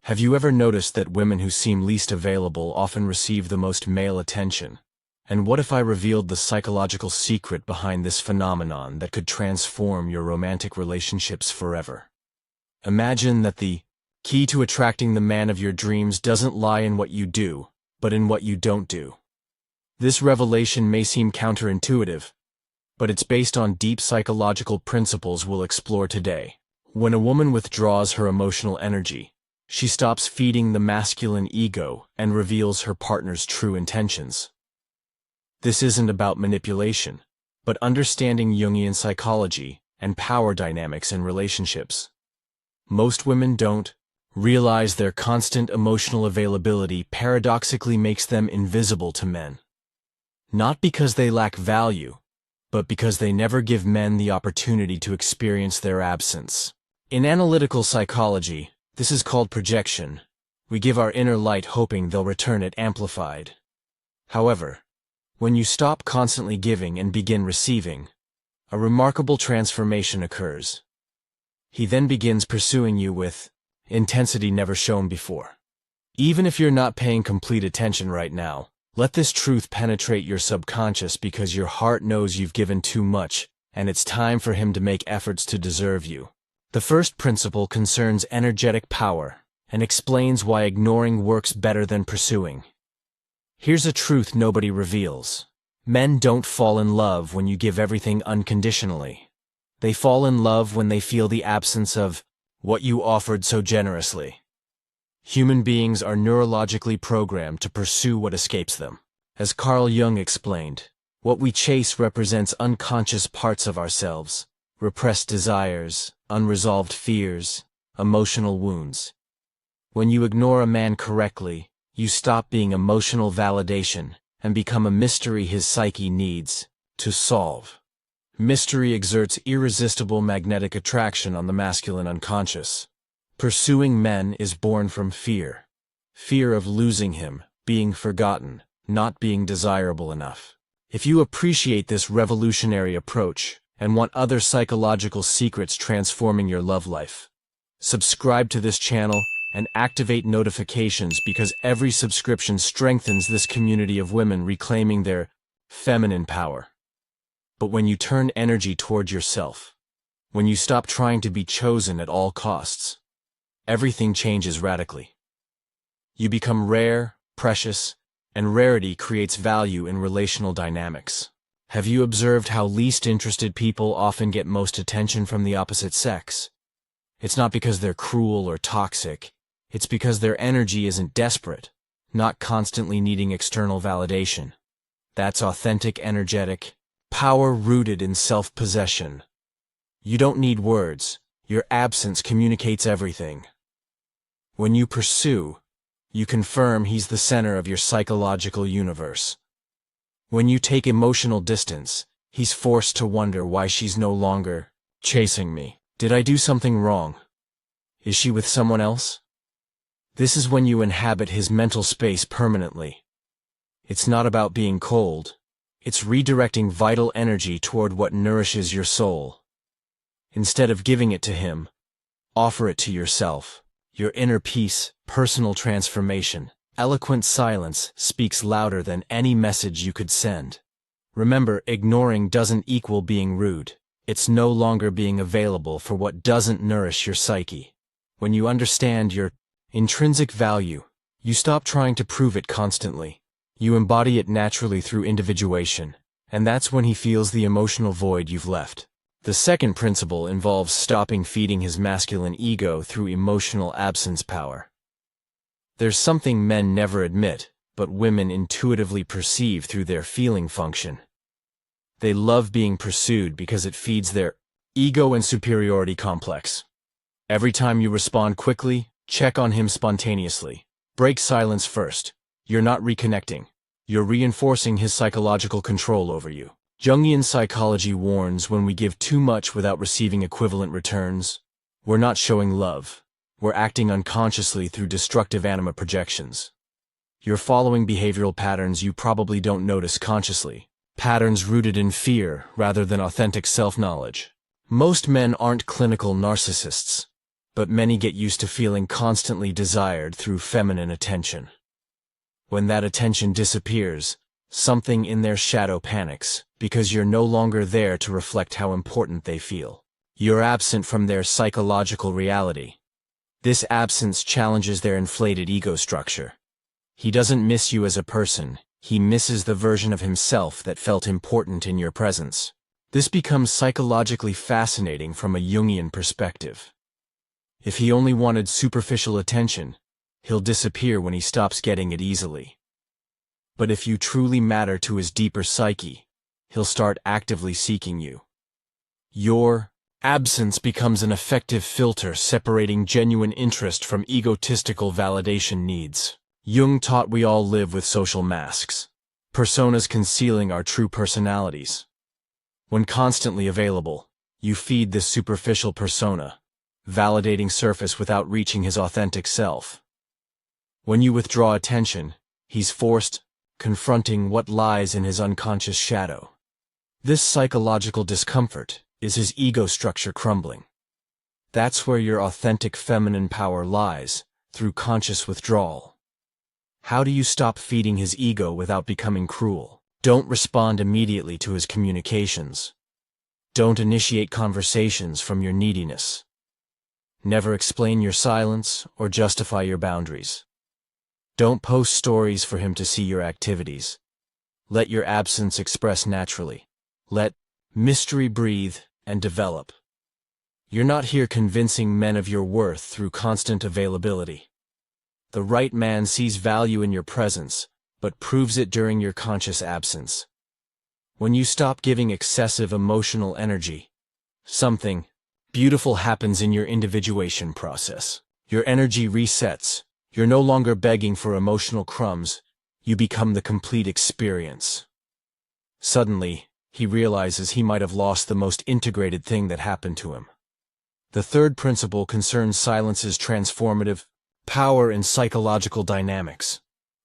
Have you ever noticed that women who seem least available often receive the most male attention? And what if I revealed the psychological secret behind this phenomenon that could transform your romantic relationships forever? Imagine that the key to attracting the man of your dreams doesn't lie in what you do, but in what you don't do. This revelation may seem counterintuitive, but it's based on deep psychological principles we'll explore today. When a woman withdraws her emotional energy, she stops feeding the masculine ego and reveals her partner's true intentions. This isn't about manipulation, but understanding Jungian psychology and power dynamics in relationships. Most women don't realize their constant emotional availability paradoxically makes them invisible to men. Not because they lack value, but because they never give men the opportunity to experience their absence. In analytical psychology, this is called projection. We give our inner light hoping they'll return it amplified. However, when you stop constantly giving and begin receiving, a remarkable transformation occurs. He then begins pursuing you with intensity never shown before. Even if you're not paying complete attention right now, let this truth penetrate your subconscious because your heart knows you've given too much, and it's time for him to make efforts to deserve you. The first principle concerns energetic power and explains why ignoring works better than pursuing. Here's a truth nobody reveals. Men don't fall in love when you give everything unconditionally. They fall in love when they feel the absence of what you offered so generously. Human beings are neurologically programmed to pursue what escapes them. As Carl Jung explained, what we chase represents unconscious parts of ourselves, repressed desires, unresolved fears, emotional wounds. When you ignore a man correctly, you stop being emotional validation and become a mystery his psyche needs to solve. Mystery exerts irresistible magnetic attraction on the masculine unconscious. Pursuing men is born from fear. Fear of losing him, being forgotten, not being desirable enough. If you appreciate this revolutionary approach and want other psychological secrets transforming your love life, subscribe to this channel and activate notifications because every subscription strengthens this community of women reclaiming their feminine power. But when you turn energy toward yourself, when you stop trying to be chosen at all costs, everything changes radically. You become rare, precious, and rarity creates value in relational dynamics. Have you observed how least interested people often get most attention from the opposite sex? It's not because they're cruel or toxic. It's because their energy isn't desperate, not constantly needing external validation. That's authentic, energetic power rooted in self-possession. You don't need words. Your absence communicates everything. When you pursue, you confirm he's the center of your psychological universe. When you take emotional distance, he's forced to wonder why she's no longer chasing me. Did I do something wrong? Is she with someone else? This is when you inhabit his mental space permanently. It's not about being cold. It's redirecting vital energy toward what nourishes your soul. Instead of giving it to him, offer it to yourself. Your inner peace, personal transformation, eloquent silence speaks louder than any message you could send. Remember, ignoring doesn't equal being rude. It's no longer being available for what doesn't nourish your psyche. When you understand your intrinsic value, you stop trying to prove it constantly. You embody it naturally through individuation, and that's when he feels the emotional void you've left. The second principle involves stopping feeding his masculine ego through emotional absence power. There's something men never admit, but women intuitively perceive through their feeling function. They love being pursued because it feeds their ego and superiority complex. Every time you respond quickly, check on him spontaneously. Break silence first. You're not reconnecting. You're reinforcing his psychological control over you. Jungian psychology warns when we give too much without receiving equivalent returns, we're not showing love. We're acting unconsciously through destructive anima projections. You're following behavioral patterns you probably don't notice consciously. Patterns rooted in fear rather than authentic self-knowledge. Most men aren't clinical narcissists. but many get used to feeling constantly desired through feminine attention. When that attention disappears, something in their shadow panics, because you're no longer there to reflect how important they feel. You're absent from their psychological reality. This absence challenges their inflated ego structure. He doesn't miss you as a person, he misses the version of himself that felt important in your presence. This becomes psychologically fascinating from a Jungian perspective. If he only wanted superficial attention, he'll disappear when he stops getting it easily. But if you truly matter to his deeper psyche, he'll start actively seeking you. Your absence becomes an effective filter separating genuine interest from egotistical validation needs. Jung taught we all live with social masks, personas concealing our true personalities. When constantly available, you feed this superficial persona, validating surface without reaching his authentic self. When you withdraw attention, he's forced, confronting what lies in his unconscious shadow. This psychological discomfort is his ego structure crumbling. That's where your authentic feminine power lies, through conscious withdrawal. How do you stop feeding his ego without becoming cruel? Don't respond immediately to his communications. Don't initiate conversations from your neediness. Never explain your silence or justify your boundaries. Don't post stories for him to see your activities. Let your absence express naturally. Let mystery breathe and develop. You're not here convincing men of your worth through constant availability. The right man sees value in your presence, but proves it during your conscious absence. When you stop giving excessive emotional energy, something beautiful happens in your individuation process. Your energy resets. You're no longer begging for emotional crumbs. You become the complete experience. Suddenly, he realizes he might have lost the most integrated thing that happened to him. The third principle concerns silence's transformative power in psychological dynamics.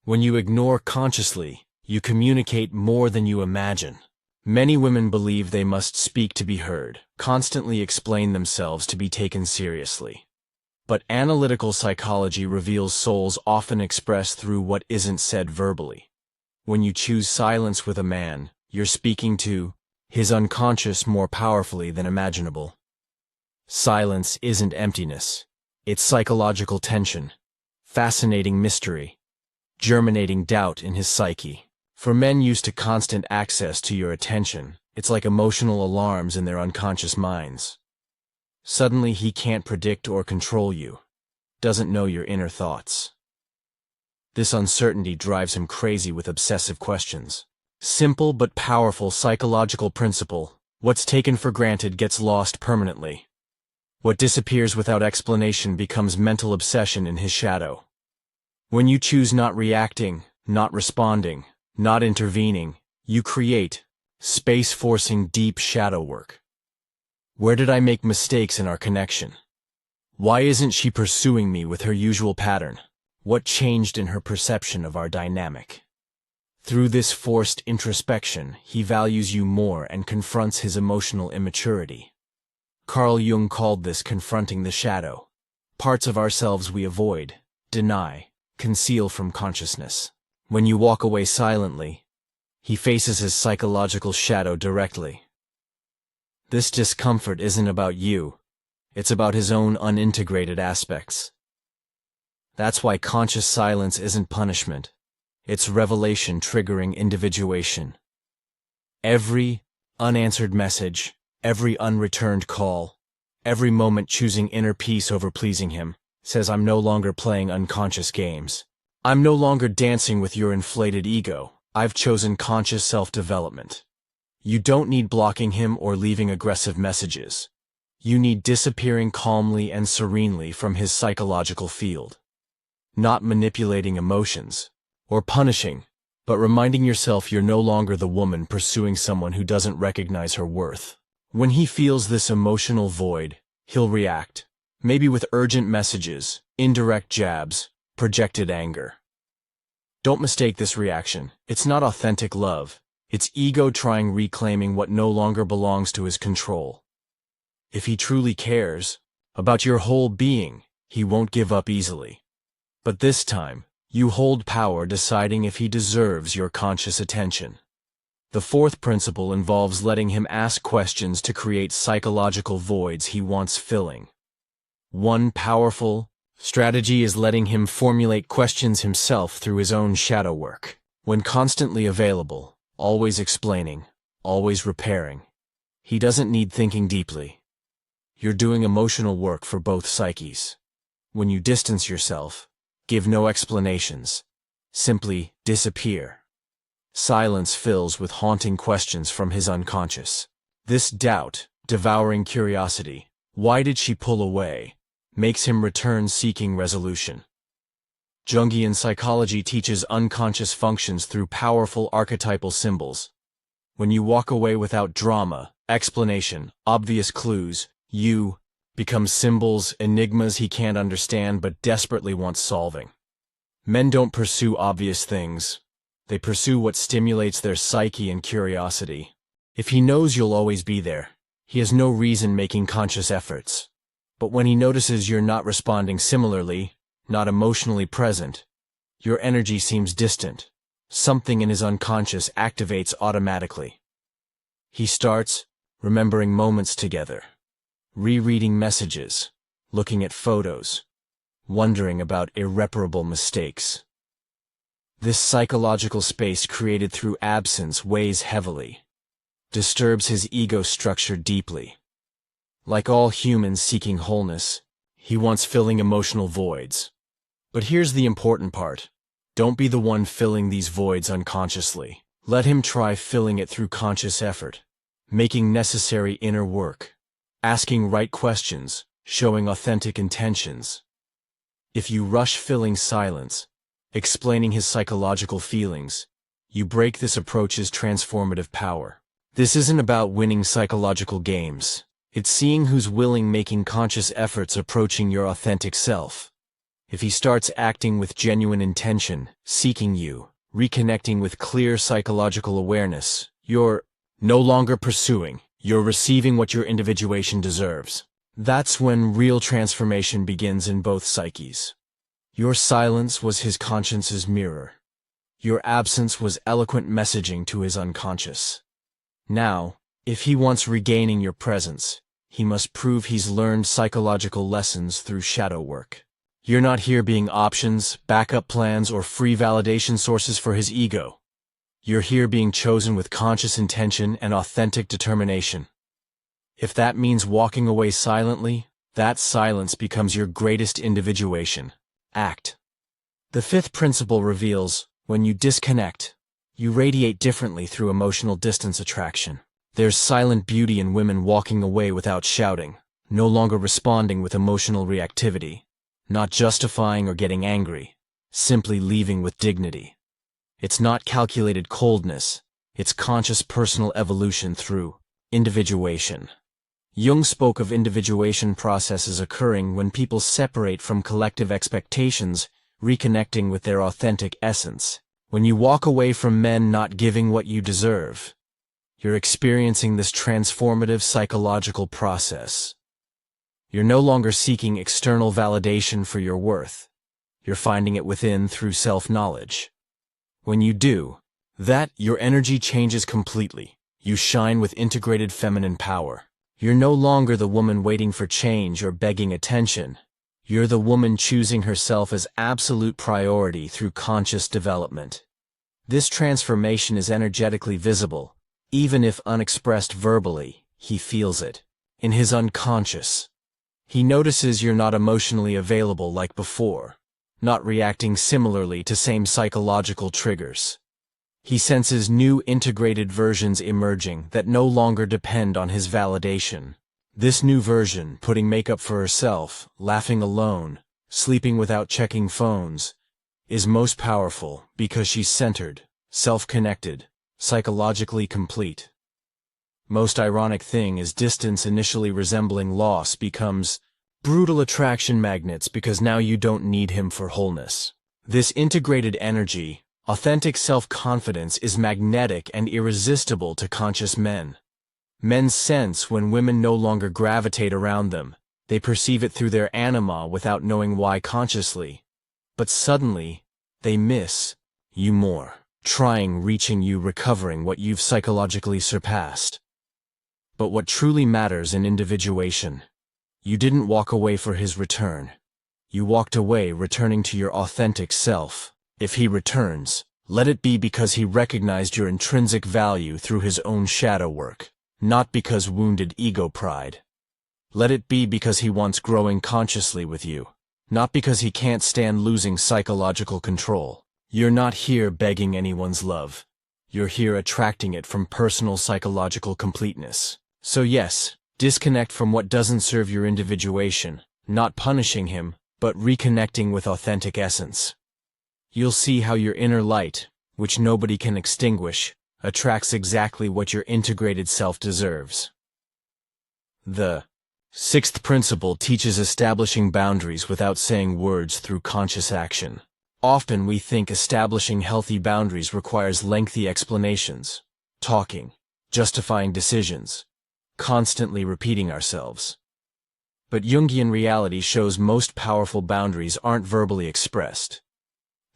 When you ignore consciously, you communicate more than you imagine. Many women believe they must speak to be heard, constantly explain themselves to be taken seriously. But analytical psychology reveals souls often express through what isn't said verbally. When you choose silence with a man, you're speaking to his unconscious more powerfully than imaginable. Silence isn't emptiness. It's psychological tension, fascinating mystery, germinating doubt in his psyche. For men used to constant access to your attention, it's like emotional alarms in their unconscious minds. Suddenly he can't predict or control you, doesn't know your inner thoughts. This uncertainty drives him crazy with obsessive questions. Simple but powerful psychological principle: what's taken for granted gets lost permanently. What disappears without explanation becomes mental obsession in his shadow. When you choose not reacting, not responding, not intervening, you create space, forcing deep shadow work. Where did I make mistakes in our connection? Why isn't she pursuing me with her usual pattern? What changed in her perception of our dynamic? Through this forced introspection, he values you more and confronts his emotional immaturity. Carl Jung called this confronting the shadow. Parts of ourselves we avoid, deny, conceal from consciousness. When you walk away silently, he faces his psychological shadow directly. This discomfort isn't about you, it's about his own unintegrated aspects. That's why conscious silence isn't punishment, it's revelation triggering individuation. Every unanswered message, every unreturned call, every moment choosing inner peace over pleasing him, says I'm no longer playing unconscious games. I'm no longer dancing with your inflated ego. I've chosen conscious self-development. You don't need blocking him or leaving aggressive messages. You need disappearing calmly and serenely from his psychological field. Not manipulating emotions, or punishing, but reminding yourself you're no longer the woman pursuing someone who doesn't recognize her worth. When he feels this emotional void, he'll react, maybe with urgent messages, indirect jabs, projected anger. Don't mistake this reaction. It's not authentic love. It's ego reclaiming what no longer belongs to his control. If he truly cares, About your whole being. He won't give up easily. But this time, you hold power deciding if he deserves your conscious attention. The fourth principle involves letting him ask questions to create psychological voids he wants filling. One powerful strategy is letting him formulate questions himself through his own shadow work. When constantly available, always explaining, always repairing, he doesn't need thinking deeply. You're doing emotional work for both psyches. When you distance yourself, give no explanations, simply disappear. Silence fills with haunting questions from his unconscious. This doubt, devouring curiosity, why did she pull away, makes him return seeking resolution. Jungian psychology teaches unconscious functions through powerful archetypal symbols. When you walk away without drama, explanation, obvious clues, you become symbols, enigmas he can't understand but desperately wants solving. Men don't pursue obvious things. They pursue what stimulates their psyche and curiosity. If he knows you'll always be there, he has no reason making conscious efforts. But when he notices you're not responding similarly, not emotionally present, your energy seems distant. Something in his unconscious activates automatically. He starts remembering moments together, rereading messages, looking at photos, wondering about irreparable mistakes. This psychological space created through absence weighs heavily, disturbs his ego structure deeply. Like all humans seeking wholeness, he wants filling emotional voids. But here's the important part. Don't be the one filling these voids unconsciously. Let him try filling it through conscious effort, making necessary inner work, asking right questions, showing authentic intentions. If you rush filling silence, explaining his psychological feelings, you break this approach's transformative power. This isn't about winning psychological games. It's seeing who's willing, making conscious efforts, approaching your authentic self. If he starts acting with genuine intention, seeking you, reconnecting with clear psychological awareness, you're no longer pursuing, you're receiving what your individuation deserves. That's when real transformation begins in both psyches. Your silence was his conscience's mirror. Your absence was eloquent messaging to his unconscious. Now, if he wants regaining your presence, he must prove he's learned psychological lessons through shadow work. You're not here being options, backup plans, or free validation sources for his ego. You're here being chosen with conscious intention and authentic determination. If that means walking away silently, that silence becomes your greatest individuation. Act. The fifth principle reveals, when you disconnect, you radiate differently through emotional distance attraction. There's silent beauty in women walking away without shouting, no longer responding with emotional reactivity, not justifying or getting angry, simply leaving with dignity. It's not calculated coldness, it's conscious personal evolution through individuation. Jung spoke of individuation processes occurring when people separate from collective expectations, reconnecting with their authentic essence. When you walk away from men not giving what you deserve, you're experiencing this transformative psychological process. You're no longer seeking external validation for your worth. You're finding it within through self-knowledge. When you do that, your energy changes completely. You shine with integrated feminine power. You're no longer the woman waiting for change or begging attention. You're the woman choosing herself as absolute priority through conscious development. This transformation is energetically visible. Even if unexpressed verbally, he feels it. In his unconscious, he notices you're not emotionally available like before, not reacting similarly to same psychological triggers. He senses new integrated versions emerging that no longer depend on his validation. This new version, putting makeup for herself, laughing alone, sleeping without checking phones, is most powerful because she's centered, self-connected, psychologically complete. Most ironic thing is distance initially resembling loss becomes brutal attraction magnets because now you don't need him for wholeness. This integrated energy, authentic self-confidence is magnetic and irresistible to conscious men. Men sense when women no longer gravitate around them. They perceive it through their anima without knowing why consciously. But suddenly, they miss you more, trying, reaching you, recovering what you've psychologically surpassed. But what truly matters in individuation, you didn't walk away for his return. You walked away returning to your authentic self. If he returns, let it be because he recognized your intrinsic value through his own shadow work, not because wounded ego pride. Let it be because he wants growing consciously with you, not because he can't stand losing psychological control. You're not here begging anyone's love. You're here attracting it from personal psychological completeness. So yes, disconnect from what doesn't serve your individuation, not punishing him, but reconnecting with authentic essence. You'll see how your inner light, which nobody can extinguish, attracts exactly what your integrated self deserves. The sixth principle teaches establishing boundaries without saying words through conscious action. Often we think establishing healthy boundaries requires lengthy explanations, talking, justifying decisions, constantly repeating ourselves. But Jungian reality shows most powerful boundaries aren't verbally expressed.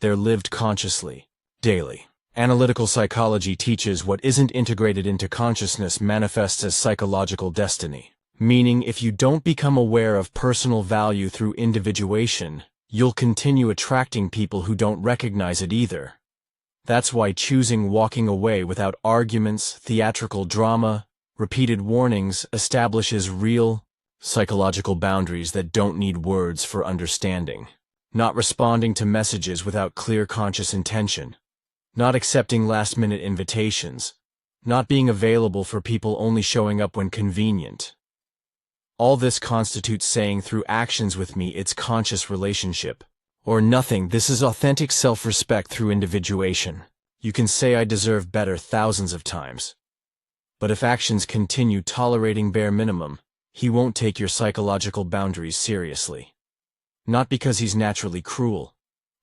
They're lived consciously, daily. Analytical psychology teaches what isn't integrated into consciousness manifests as psychological destiny. Meaning, if you don't become aware of personal value through individuation, you'll continue attracting people who don't recognize it either. That's why choosing walking away without arguments, theatrical drama, repeated warnings establishes real, psychological boundaries that don't need words for understanding. Not responding to messages without clear conscious intention. Not accepting last-minute invitations. Not being available for people only showing up when convenient. All this constitutes saying through actions with me it's conscious relationship. Or nothing. This is authentic self-respect through individuation. You can say I deserve better thousands of times. But if actions continue tolerating bare minimum, he won't take your psychological boundaries seriously. Not because he's naturally cruel,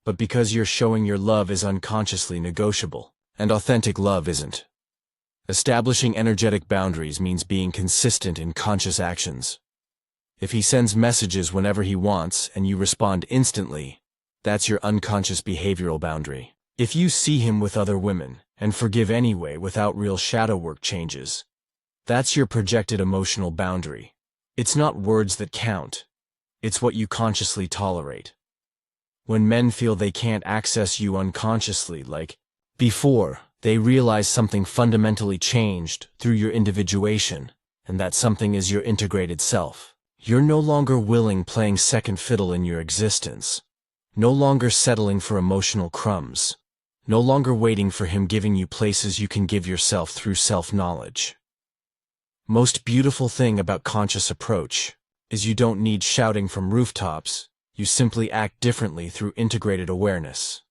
but because you're showing your love is unconsciously negotiable, and authentic love isn't. Establishing energetic boundaries means being consistent in conscious actions. If he sends messages whenever he wants and you respond instantly, that's your unconscious behavioral boundary. If you see him with other women and forgive anyway without real shadow work changes, that's your projected emotional boundary. It's not words that count. It's what you consciously tolerate. When men feel they can't access you unconsciously like before, they realize something fundamentally changed through your individuation, and that something is your integrated self. You're no longer willing playing second fiddle in your existence. No longer settling for emotional crumbs. No longer waiting for him giving you places you can give yourself through self-knowledge. Most beautiful thing about conscious approach is you don't need shouting from rooftops, you simply act differently through integrated awareness.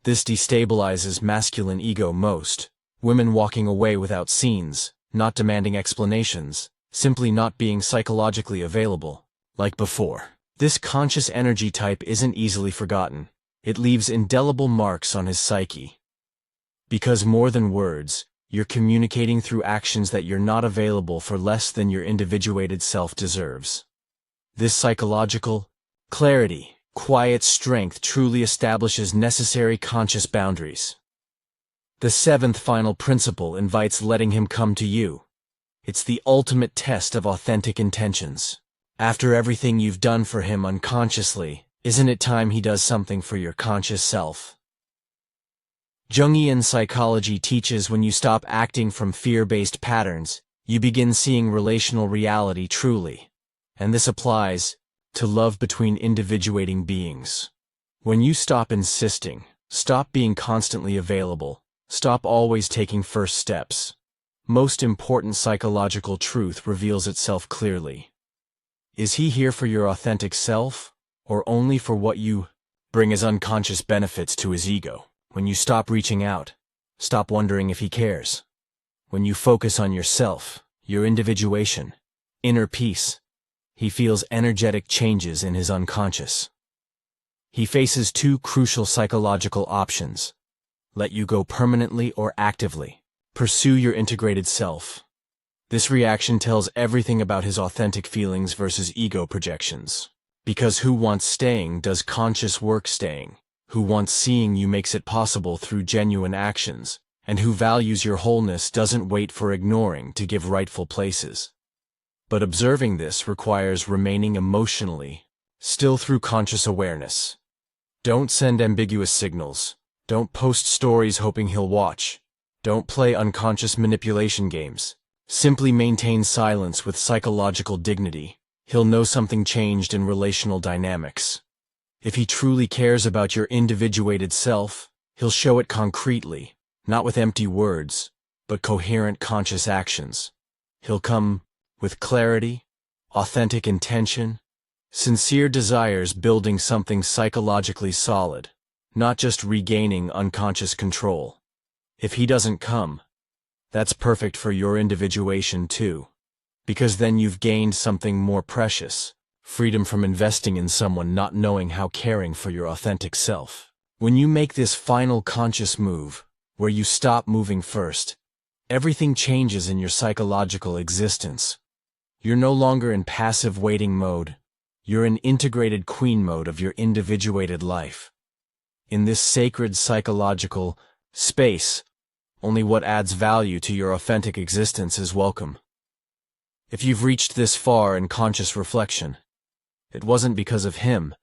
This destabilizes masculine ego most, women walking away without scenes, not demanding explanations, simply not being psychologically available, like before. This conscious energy type isn't easily forgotten. It leaves indelible marks on his psyche. Because more than words, you're communicating through actions that you're not available for less than your individuated self deserves. This psychological clarity, quiet strength truly establishes necessary conscious boundaries. The seventh final principle invites letting him come to you. It's the ultimate test of authentic intentions. After everything you've done for him unconsciously, isn't it time he does something for your conscious self? Jungian psychology teaches when you stop acting from fear-based patterns, you begin seeing relational reality truly. And this applies to love between individuating beings. When you stop insisting, stop being constantly available, stop always taking first steps, most important psychological truth reveals itself clearly. Is he here for your authentic self, or only for what you bring as unconscious benefits to his ego? When you stop reaching out, stop wondering if he cares. When you focus on yourself, your individuation, inner peace, he feels energetic changes in his unconscious. He faces two crucial psychological options: let you go permanently or actively. Pursue your integrated self. This reaction tells everything about his authentic feelings versus ego projections. Because who wants staying does conscious work staying. Who wants seeing you makes it possible through genuine actions. And who values your wholeness doesn't wait for ignoring to give rightful places. But observing this requires remaining emotionally still through conscious awareness. Don't send ambiguous signals. Don't post stories hoping he'll watch. Don't play unconscious manipulation games. Simply maintain silence with psychological dignity. He'll know something changed in relational dynamics. If he truly cares about your individuated self, he'll show it concretely, not with empty words, but coherent conscious actions. He'll come with clarity, authentic intention, sincere desires building something psychologically solid, not just regaining unconscious control. If he doesn't come, that's perfect for your individuation too, because then you've gained something more precious, freedom from investing in someone not knowing how caring for your authentic self. When you make this final conscious move, where you stop moving first, everything changes in your psychological existence. You're no longer in passive waiting mode. You're in integrated queen mode of your individuated life. In this sacred psychological space, only what adds value to your authentic existence is welcome. If you've reached this far in conscious reflection, it wasn't because of him.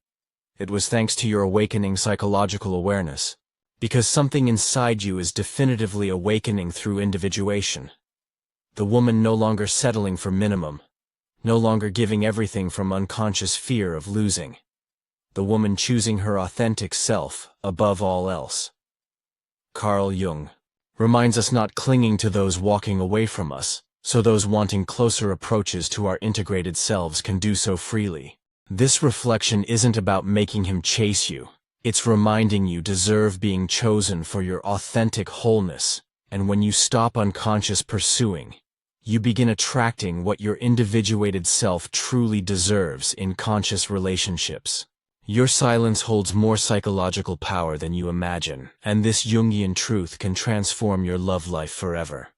It was thanks to your awakening psychological awareness, because something inside you is definitively awakening through individuation. The woman no longer settling for minimum, no longer giving everything from unconscious fear of losing. The woman choosing her authentic self above all else. Carl Jung reminds us not clinging to those walking away from us, so those wanting closer approaches to our integrated selves can do so freely. This reflection isn't about making him chase you. It's reminding you deserve being chosen for your authentic wholeness, and when you stop unconscious pursuing, you begin attracting what your individuated self truly deserves in conscious relationships. Your silence holds more psychological power than you imagine, and this Jungian truth can transform your love life forever.